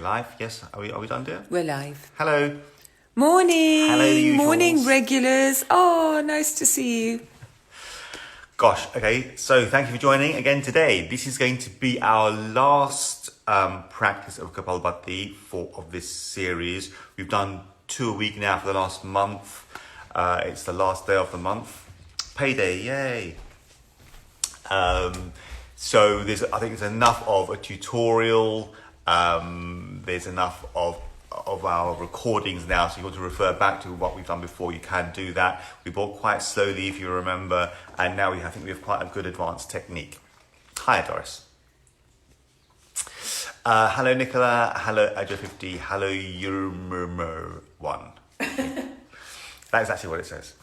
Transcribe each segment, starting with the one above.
live. Yes, are we done, dear? We're live. Hello. Morning. Hello, the usuals. Morning, regulars. Oh, nice to see you. Gosh, okay, so thank you for joining again today. This is going to be our last practice of Kapalabhati of this series. We've done 2 a week now for the last month. It's the last day of the month. Payday, yay. So I think there's enough of a tutorial. There's enough of our recordings now, so you want to refer back to what we've done before, you can do that. We bought quite slowly, if you remember, and now I think we have quite a good advanced technique. Hi, Doris. Hello, Nicola. Hello, Adjo50. Hello, Yurmurmur1. That's actually what it says.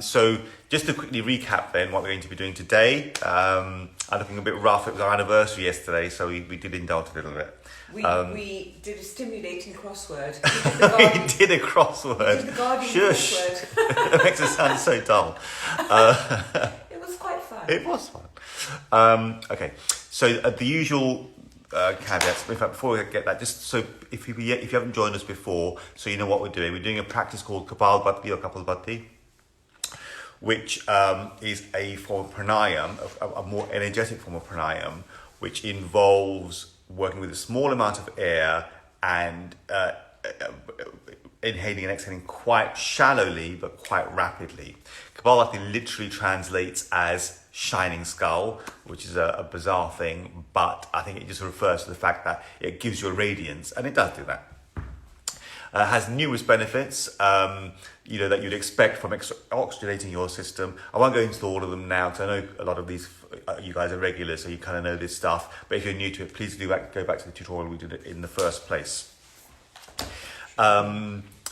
So just to quickly recap then what we're going to be doing today. I'm looking a bit rough. It was our anniversary yesterday, so we did indulge a little bit. We did a stimulating crossword. We did a crossword. We did the Guardian crossword. It makes it sound so dull. It was quite fun. It was fun. Okay, so the usual caveats. In fact, before we get that, just so if you haven't joined us before, so you know what we're doing. We're doing a practice called Kapalabhati or Kapalabhati, which is a form of pranayama, a more energetic form of pranayama, which involves working with a small amount of air and inhaling and exhaling quite shallowly but quite rapidly. Kapalabhati literally translates as shining skull, which is a bizarre thing, but I think it just refers to the fact that it gives you a radiance, and it does do that. Has numerous benefits, that you'd expect from oxygenating your system. I won't go into all of them now, because I know a lot of these, you guys are regulars, so you kind of know this stuff. But if you're new to it, please go back to the tutorial we did it in the first place.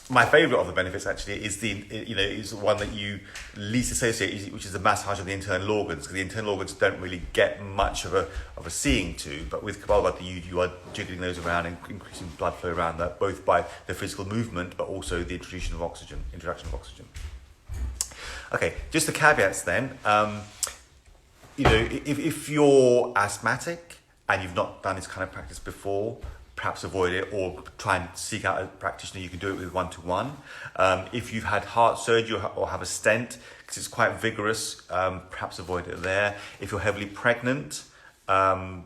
My favourite of the benefits actually is is one that you least associate, which is the massage of the internal organs, because the internal organs don't really get much of a seeing to, but with Kapalabhati you are jiggling those around and increasing blood flow around that, both by the physical movement but also the introduction of oxygen. Okay, just the caveats then. If you're asthmatic and you've not done this kind of practice before, perhaps avoid it, or try and seek out a practitioner. You can do it with one-to-one. If you've had heart surgery or have a stent, because it's quite vigorous, perhaps avoid it there. If you're heavily pregnant, do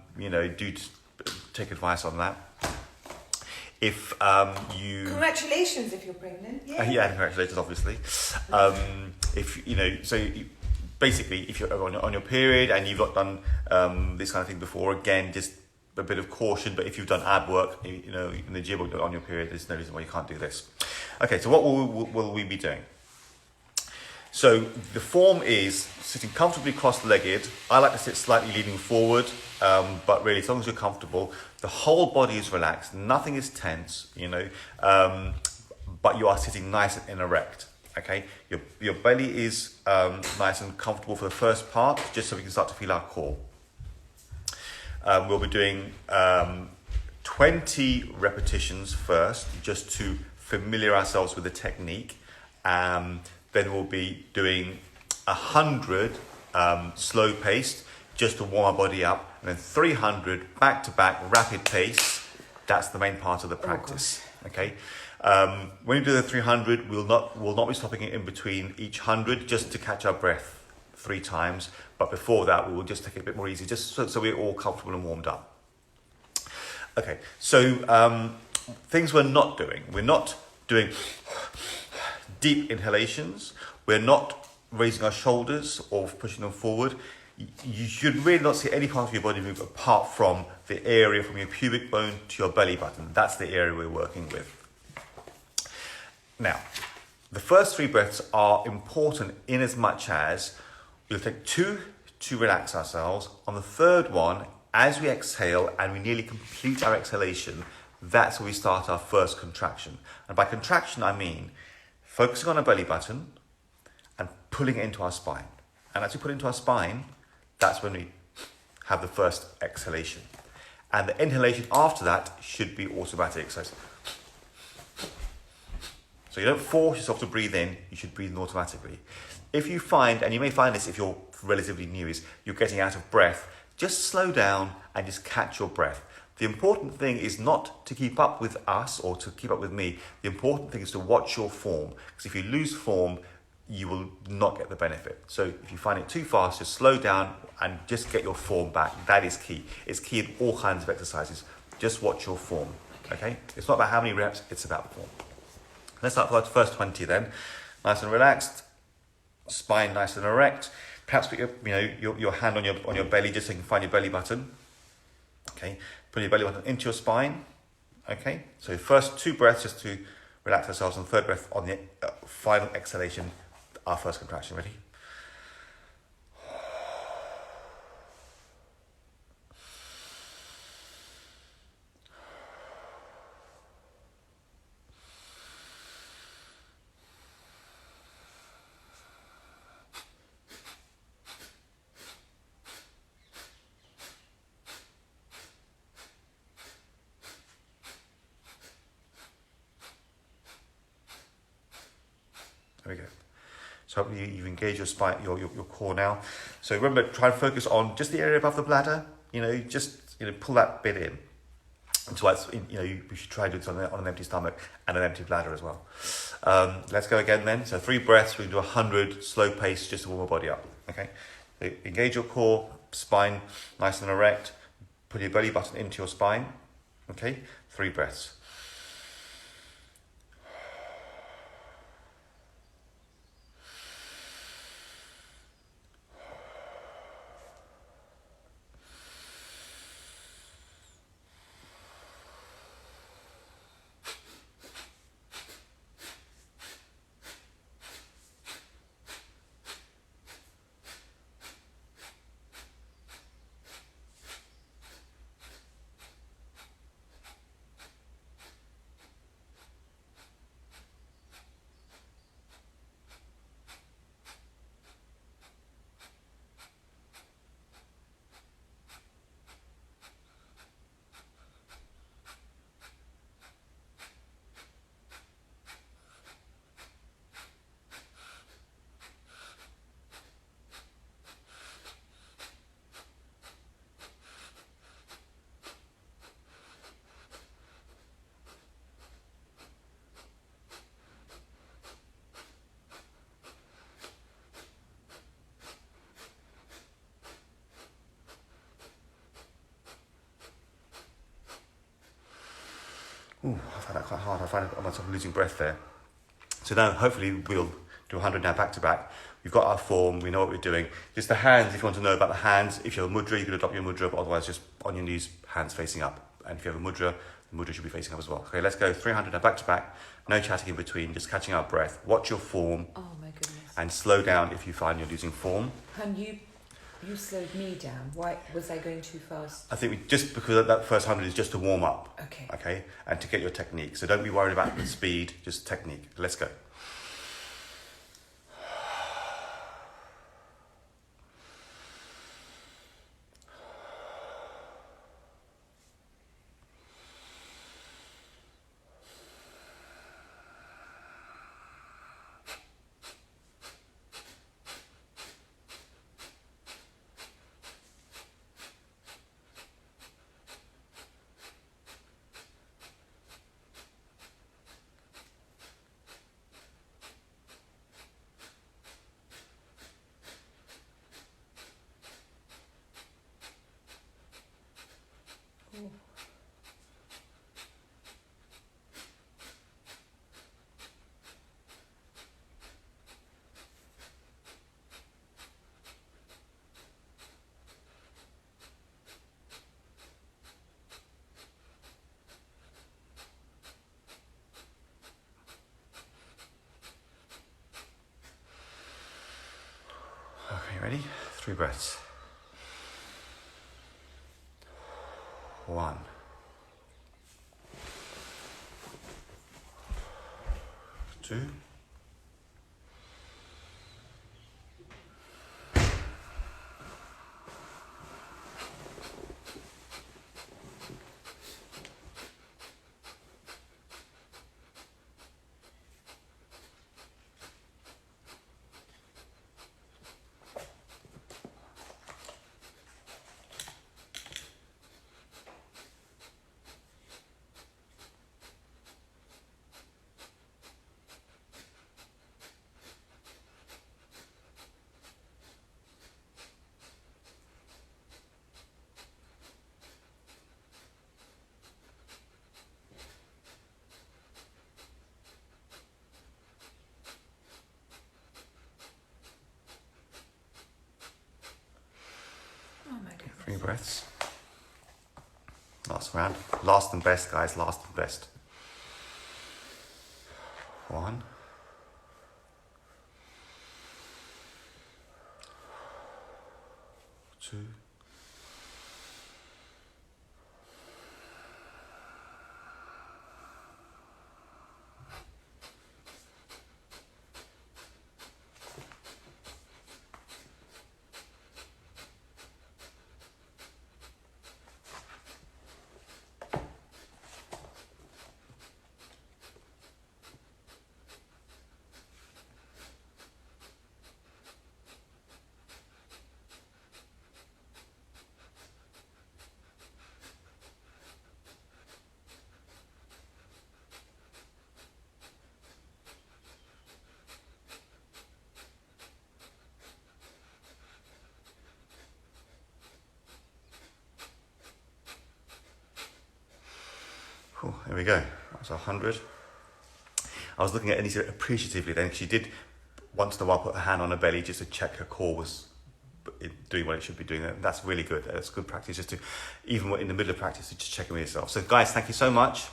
take advice on that. If you... Congratulations if you're pregnant. Yeah, congratulations, obviously. Basically, if you're on your period and you've not done this kind of thing before, again, just a bit of caution. But if you've done ab work, in the gym or on your period, there's no reason why you can't do this. Okay, so what will we be doing? So the form is sitting comfortably cross-legged. I like to sit slightly leaning forward, but really, as long as you're comfortable, the whole body is relaxed, nothing is tense, but you are sitting nice and erect. Okay, your belly is nice and comfortable for the first part, just so we can start to feel our core. We'll be doing 20 repetitions first, just to familiar ourselves with the technique. Then we'll be doing 100 slow paced, just to warm our body up, and then 300 back to back rapid pace. That's the main part of the practice. Okay. When we do the 300, we'll not be stopping it in between each 100, just to catch our breath 3 times. But before that, we will just take it a bit more easy, just so we're all comfortable and warmed up. Okay, so things we're not doing. We're not doing deep inhalations. We're not raising our shoulders or pushing them forward. You should really not see any part of your body move apart from the area from your pubic bone to your belly button. That's the area we're working with. Now, the first 3 breaths are important in as much as we'll take 2 to relax ourselves. On the 3rd one, as we exhale and we nearly complete our exhalation, that's where we start our first contraction. And by contraction, I mean focusing on our belly button and pulling it into our spine. And as we put it into our spine, that's when we have the first exhalation. And the inhalation after that should be automatic. So you don't force yourself to breathe in, you should breathe in automatically. If you find, and you may find this if you're relatively new, is you're getting out of breath, just slow down and just catch your breath. The important thing is not to keep up with us or to keep up with me. The important thing is to watch your form, because if you lose form, you will not get the benefit. So if you find it too fast, just slow down and just get your form back. That is key. It's key in all kinds of exercises. Just watch your form, okay? It's not about how many reps, it's about form. Let's start with the first 20 then. Nice and relaxed, spine nice and erect. Perhaps put your hand on your belly just so you can find your belly button. Okay, put your belly button into your spine. Okay, so first 2 breaths just to relax ourselves, and third breath on the final exhalation, our first contraction. Ready? There we go. So hopefully you've engaged your spine, your core now. So remember, try and focus on just the area above the bladder. Just pull that bit in. And so that's, we should try and do this on an empty stomach and an empty bladder as well. Let's go again then. So 3 breaths, we can do 100, slow pace, just to warm our body up. Okay. So engage your core, spine nice and erect. Put your belly button into your spine. Okay. 3 breaths. Ooh, I find that quite hard. I find myself losing breath there. So now, hopefully, we'll do 100 now back to back. We've got our form, we know what we're doing. Just the hands, if you want to know about the hands, if you have a mudra, you can adopt your mudra, but otherwise just on your knees, hands facing up. And if you have a mudra, the mudra should be facing up as well. Okay, let's go 300 now back to back. No chatting in between, just catching our breath. Watch your form. Oh my goodness. And slow down if you find you're losing form. And you slowed me down. Why was I going too fast? I think just because that first 100 is just to warm up. Okay. Okay, and to get your technique. So don't be worried about the speed, just technique. Let's go. Okay, ready? 3 breaths. 1. 2. 3. breaths. Last round. Last and best, guys. Last and best. 1. 2. Cool, there we go. That was 100. I was looking at Anita appreciatively then, because she did once in a while put her hand on her belly just to check her core was doing what it should be doing. And that's really good. That's good practice, just to, even in the middle of practice, to just check in with yourself. So guys, thank you so much.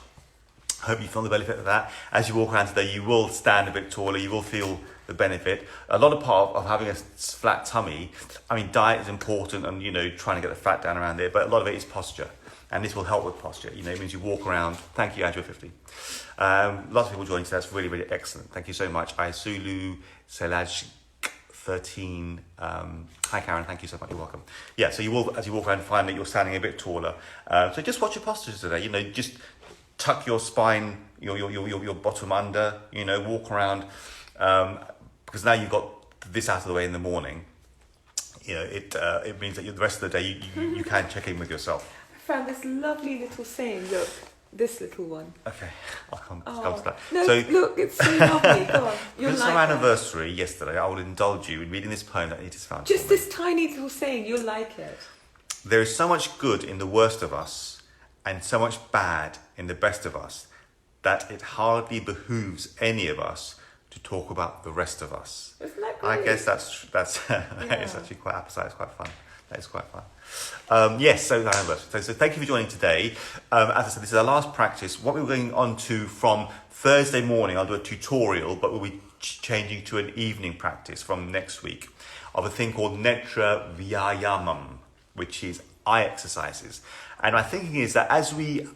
Hope you feel the benefit of that. As you walk around today, you will stand a bit taller. You will feel the benefit. A lot of part of having a flat tummy, I mean, diet is important and, trying to get the fat down around there, but a lot of it is posture. And this will help with posture. It means you walk around. Thank you, Andrew 50. Lots of people joining today. That's really, really excellent. Thank you so much. Isulu Selaj 13. Hi, Karen. Thank you so much. You're welcome. Yeah, so you will, as you walk around, find that you're standing a bit taller. So just watch your postures today. Just tuck your spine, your bottom under. Walk around, because now you've got this out of the way in the morning. It means that the rest of the day you can check in with yourself. I found this lovely little saying. Look, this little one. Okay, I'll come to that. No, So, look, it's so lovely. Go on. You'll because like our that. anniversary yesterday, I will indulge you in reading this poem that Anita's found. Just for me. this tiny little saying. You'll like it. There is so much good in the worst of us, and so much bad in the best of us, that it hardly behooves any of us to talk about the rest of us. Isn't that great? I guess that's Yeah. it's actually quite apposite. It's quite fun. That is quite fun. Yes, so our anniversary. So thank you for joining today. As I said, this is our last practice. What we're going on to from Thursday morning, I'll do a tutorial, but we'll be changing to an evening practice from next week of a thing called Netra Vyayamam, which is eye exercises. And my thinking is that as we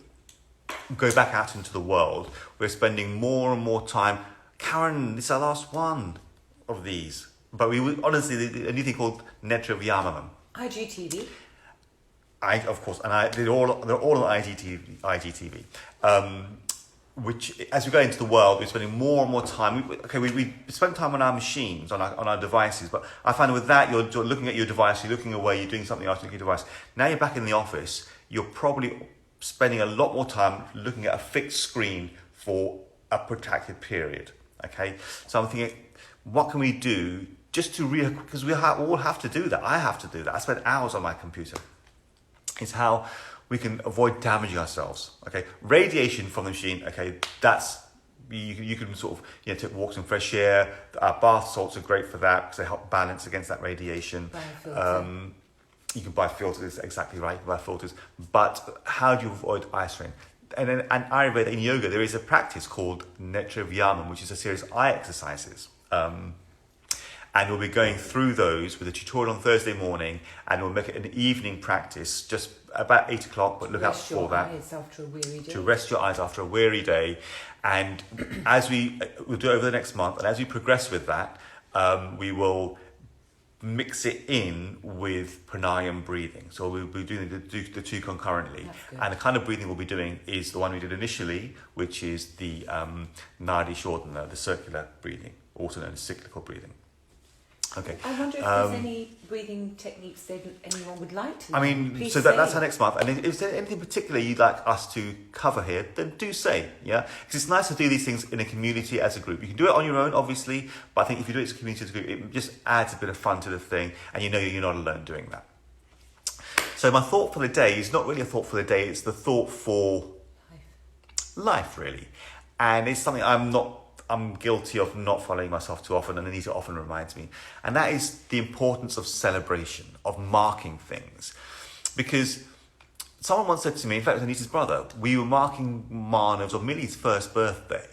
go back out into the world, we're spending more and more time. Karen, this is our last one of these. But we would honestly, a new thing called Netra Vyayamam. IGTV. Of course, and they're all on IGTV. Which, as we go into the world, we're spending more and more time. We spend time on our machines, on our devices. But I find with that, you're looking at your device, you're looking away, you're doing something else, looking at your device. Now you're back in the office. You're probably spending a lot more time looking at a fixed screen for a protracted period. Okay, so I'm thinking, what can we do just to because we all have to do that. I have to do that. I spend hours on my computer. It's how we can avoid damaging ourselves. Okay, radiation from the machine. Okay, that's you can sort of take walks in fresh air. Bath salts are great for that because they help balance against that radiation. You can buy filters. Exactly right. You can buy filters. But how do you avoid eye strain? And then, and Ayurveda in yoga, there is a practice called Netra Vyayamam, which is a series of eye exercises. And we'll be going through those with a tutorial on Thursday morning, and we'll make it an evening practice, just about 8 o'clock, but look out for that. After a weary day. To rest your eyes after a weary day. And as we'll do it over the next month, and as we progress with that, we will mix it in with pranayama breathing. So we'll be doing the two concurrently. And the kind of breathing we'll be doing is the one we did initially, which is the Nadi Shodhana, the circular breathing, also known as cyclical breathing. Okay. I wonder if there's any breathing techniques that anyone would like to. I mean, Please so say. that's our next month. And if there's anything particular you'd like us to cover here, then do say, yeah? Because it's nice to do these things in a community as a group. You can do it on your own, obviously, but I think if you do it as a community as a group, it just adds a bit of fun to the thing, and you're not alone doing that. So my thought for the day is not really a thought for the day, it's the thought for life really. And it's something I'm guilty of not following myself too often, and Anita often reminds me. And that is the importance of celebration, of marking things. because someone once said to me, in fact, it was Anita's brother, we were marking Mana's or Millie's first birthday,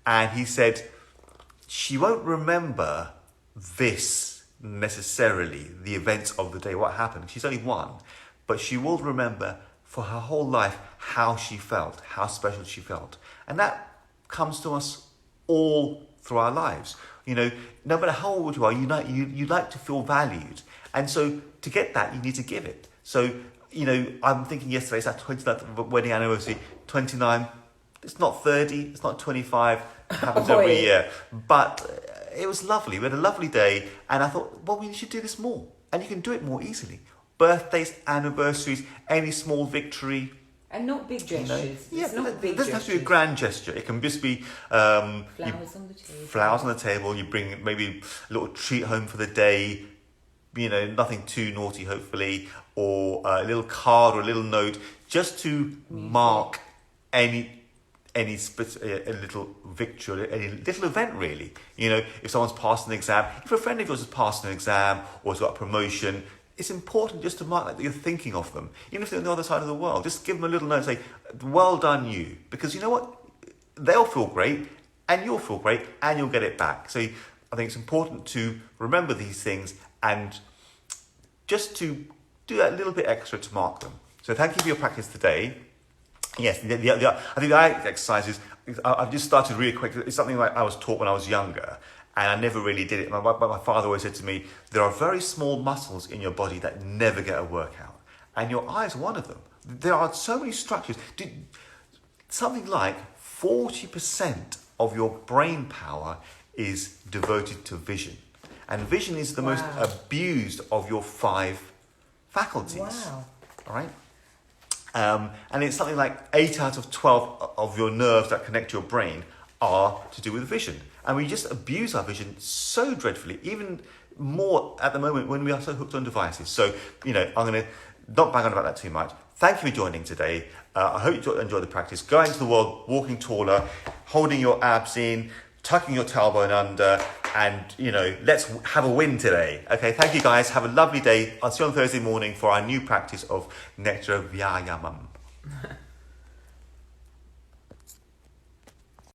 and he said, she won't remember this necessarily, the events of the day, what happened. She's only one, but she will remember for her whole life how she felt, how special she felt. And that comes to us all through our lives. You know, no matter how old you are, you like to feel valued. And so to get that, you need to give it. So, you know, I'm thinking yesterday, it's our 29th wedding anniversary, 29, it's not 30, it's not 25, it happens every year. But it was lovely, we had a lovely day, and I thought, well, we should do this more. And you can do it more easily. Birthdays, anniversaries, any small victory. And not big gestures. Yeah, It's not big it doesn't have to be a grand gesture. It can just be flowers on the table. Flowers on the table. You bring maybe a little treat home for the day. You know, nothing too naughty, hopefully, or a little card or a little note, just to mark any a little victory, any little event, really. You know, if someone's passed an exam, if a friend of yours has passed an exam or has got a promotion, it's important just to mark that you're thinking of them. Even if they're on the other side of the world, just give them a little note and say, well done you. Because you know what? They'll feel great and you'll feel great and you'll get it back. So I think it's important to remember these things and just to do that little bit extra to mark them. So thank you for your practice today. Yes, I think the eye exercises, I've just started really quick. It's something like I was taught when I was younger. And I never really did it. My father always said to me, there are very small muscles in your body that never get a workout. And your eye is one of them. There are so many structures. Something like 40% of your brain power is devoted to vision. And vision is the most abused of your 5 faculties. Wow. All right? And it's something like 8 out of 12 of your nerves that connect your brain are to do with vision. And we just abuse our vision so dreadfully, even more at the moment when we are so hooked on devices. So, you know, I'm going to not bang on about that too much. Thank you for joining today. I hope you enjoyed the practice. Go into the world walking taller, holding your abs in, tucking your tailbone under, and, you know, let's have a win today. Okay, thank you guys. Have a lovely day. I'll see you on Thursday morning for our new practice of Nectar Vyayamam.